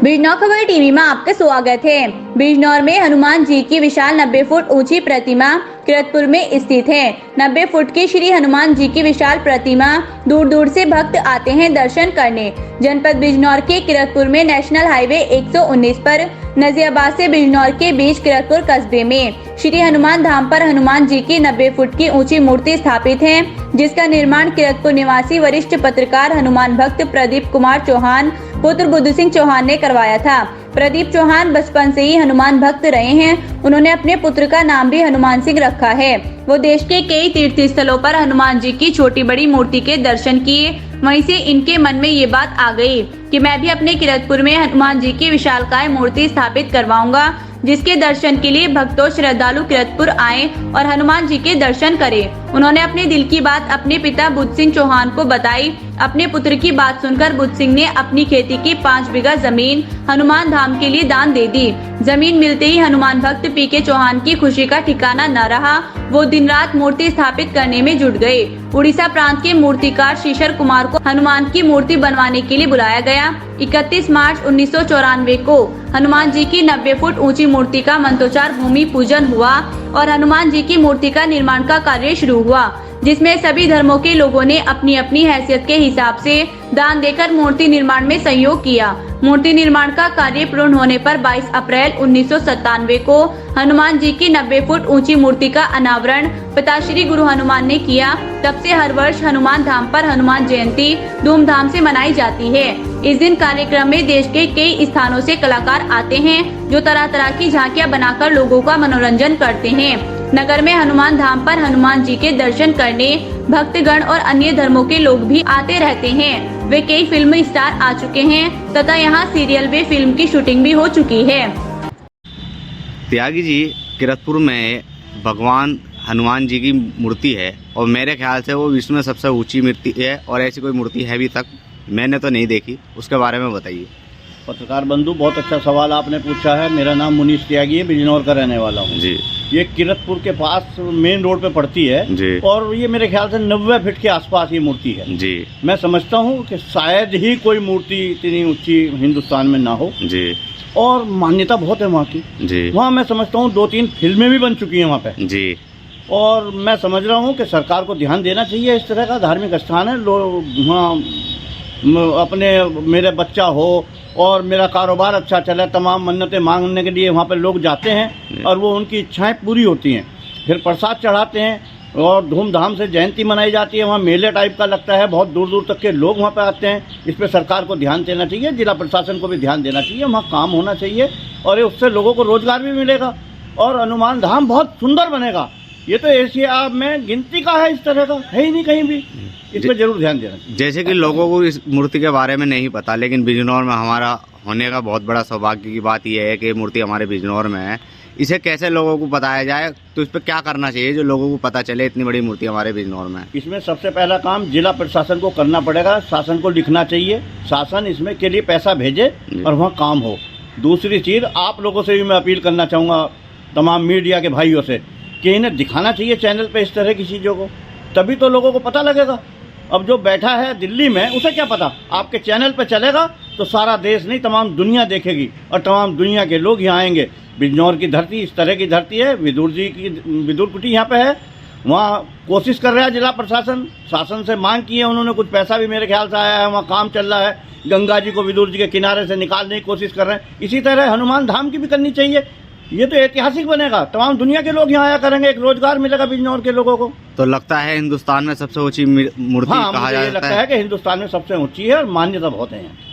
बिजनौर खबर टीवी में आपका स्वागत है। बिजनौर में हनुमान जी की विशाल 90 फुट ऊंची प्रतिमा किरतपुर में स्थित है। 90 फुट की श्री हनुमान जी की विशाल प्रतिमा दूर दूर से भक्त आते हैं दर्शन करने। जनपद बिजनौर के किरतपुर में नेशनल हाईवे 119 पर नजियाबाद से बिजनौर के बीच किरतपुर कस्बे में श्री हनुमान धाम पर हनुमान जी की 90 फुट की ऊंची मूर्ति स्थापित है, जिसका निर्माण किरतपुर निवासी वरिष्ठ पत्रकार हनुमान भक्त प्रदीप कुमार चौहान पुत्र बुद्ध सिंह चौहान ने करवाया था। प्रदीप चौहान बचपन से ही हनुमान भक्त रहे हैं। उन्होंने अपने पुत्र का नाम भी हनुमान सिंह रखा है। वो देश के कई तीर्थ स्थलों पर हनुमान जी की छोटी बड़ी मूर्ति के दर्शन किए। वहीं से इनके मन में ये बात आ गई कि मैं भी अपने किरतपुर में हनुमान जी की विशालकाय मूर्ति स्थापित करवाऊंगा, जिसके दर्शन के लिए भक्तों श्रद्धालु किरतपुर आए और हनुमान जी के दर्शन करें। उन्होंने अपने दिल की बात अपने पिता बुद्ध सिंह चौहान को बताई। अपने पुत्र की बात सुनकर बुद्ध सिंह ने अपनी खेती की 5 बीघा जमीन हनुमान धाम के लिए दान दे दी। जमीन मिलते ही हनुमान भक्त पीके चौहान की खुशी का ठिकाना न रहा। वो दिन रात मूर्ति स्थापित करने में जुट गए। उड़ीसा प्रांत के मूर्तिकार शीशर कुमार को हनुमान की मूर्ति बनवाने के लिए बुलाया गया। 31 मार्च 1994 को हनुमान जी की 90 फुट ऊंची मूर्ति का मंत्रोच्चार भूमि पूजन हुआ और हनुमान जी की मूर्ति का निर्माण का कार्य शुरू हुआ, जिसमें सभी धर्मों के लोगों ने अपनी अपनी हैसियत के हिसाब से दान देकर मूर्ति निर्माण में सहयोग किया। मूर्ति निर्माण का कार्य पूर्ण होने पर 22 अप्रैल 1997 को हनुमान जी की 90 फुट ऊंची मूर्ति का अनावरण पिता श्री गुरु हनुमान ने किया। तब से हर वर्ष हनुमान धाम पर हनुमान जयंती धूमधाम से मनाई जाती है। इस दिन कार्यक्रम में देश के कई स्थानों से कलाकार आते हैं, जो तरह तरह की झांकियां बनाकर लोगों का मनोरंजन करते हैं। नगर में हनुमान धाम पर हनुमान जी के दर्शन करने भक्तगण और अन्य धर्मों के लोग भी आते रहते हैं। वे कई फिल्म स्टार आ चुके हैं तथा यहाँ सीरियल व फिल्म की शूटिंग भी हो चुकी है। त्यागी जी, किरतपुर में भगवान हनुमान जी की मूर्ति है और मेरे ख्याल से वो विश्व में सबसे ऊंची मूर्ति है और ऐसी कोई मूर्ति है भी तक मैंने तो नहीं देखी। उसके बारे में बताइए। पत्रकार बंधु, बहुत अच्छा सवाल आपने पूछा है। मेरा नाम मुनीश त्यागी है, बिजनौर का रहने वाला हूँ जी। ये किरतपुर के पास मेन रोड पे पड़ती है जी। और ये मेरे ख्याल से 90 फीट के आसपास ये मूर्ति है जी। मैं समझता हूँ कि शायद ही कोई मूर्ति इतनी ऊंची हिंदुस्तान में ना हो जी। और मान्यता बहुत है वहाँ की जी। वहाँ मैं समझता हूँ 2-3 फिल्में भी बन चुकी हैं वहाँ पे जी। और मैं समझ रहा हूँ कि सरकार को ध्यान देना चाहिए। इस तरह का धार्मिक स्थान है, लोग वहाँ अपने मेरे बच्चा हो और मेरा कारोबार अच्छा चले, तमाम मन्नतें मांगने के लिए वहाँ पे लोग जाते हैं और वो उनकी इच्छाएं पूरी होती हैं। फिर प्रसाद चढ़ाते हैं और धूमधाम से जयंती मनाई जाती है। वहाँ मेले टाइप का लगता है, बहुत दूर दूर तक के लोग वहाँ पे आते हैं। इस पर सरकार को ध्यान देना चाहिए, जिला प्रशासन को भी ध्यान देना चाहिए। वहाँ काम होना चाहिए और उससे लोगों को रोजगार भी मिलेगा और हनुमान धाम बहुत सुंदर बनेगा। ये तो एशिया में गिनती का है, इस तरह का है ही नहीं कहीं भी। इस पर जरूर ध्यान देना चाहिए। जैसे कि लोगों को इस मूर्ति के बारे में नहीं पता, लेकिन बिजनौर में हमारा होने का बहुत बड़ा सौभाग्य की बात यह है कि ये मूर्ति हमारे बिजनौर में है। इसे कैसे लोगों को बताया जाए, तो इस पर क्या करना चाहिए जो लोगों को पता चले इतनी बड़ी मूर्ति हमारे बिजनौर में है? इसमें सबसे पहला काम जिला प्रशासन को करना पड़ेगा। शासन को लिखना चाहिए, शासन इसमें के लिए पैसा भेजे और वहाँ काम हो। दूसरी चीज़, आप लोगों से भी मैं अपील करना चाहूँगा, तमाम मीडिया के भाइयों से, कि इन्हें दिखाना चाहिए चैनल पे इस तरह की चीज़ों को, तभी तो लोगों को पता लगेगा। अब जो बैठा है दिल्ली में, उसे क्या पता? आपके चैनल पे चलेगा तो सारा देश नहीं, तमाम दुनिया देखेगी और तमाम दुनिया के लोग यहाँ आएंगे। बिजनौर की धरती इस तरह की धरती है। विदुर जी की विदुर कुटी यहाँ पे है। वहाँ कोशिश कर रहा है जिला प्रशासन, शासन से मांग की है उन्होंने, कुछ पैसा भी मेरे ख्याल से आया है। वहाँ काम चल रहा है, गंगा जी को विदुर जी के किनारे से निकालने की कोशिश कर रहे हैं। इसी तरह हनुमान धाम की भी करनी चाहिए। ये तो ऐतिहासिक बनेगा, तमाम दुनिया के लोग यहाँ आया करेंगे, एक रोजगार मिलेगा बिजनौर के लोगों को। तो लगता है हिंदुस्तान में सबसे ऊंची मूर्ति हाँ, कहा मुझे ये जाता लगता है कि हिंदुस्तान में सबसे ऊंची है और मान्यता बहुत है यहाँ।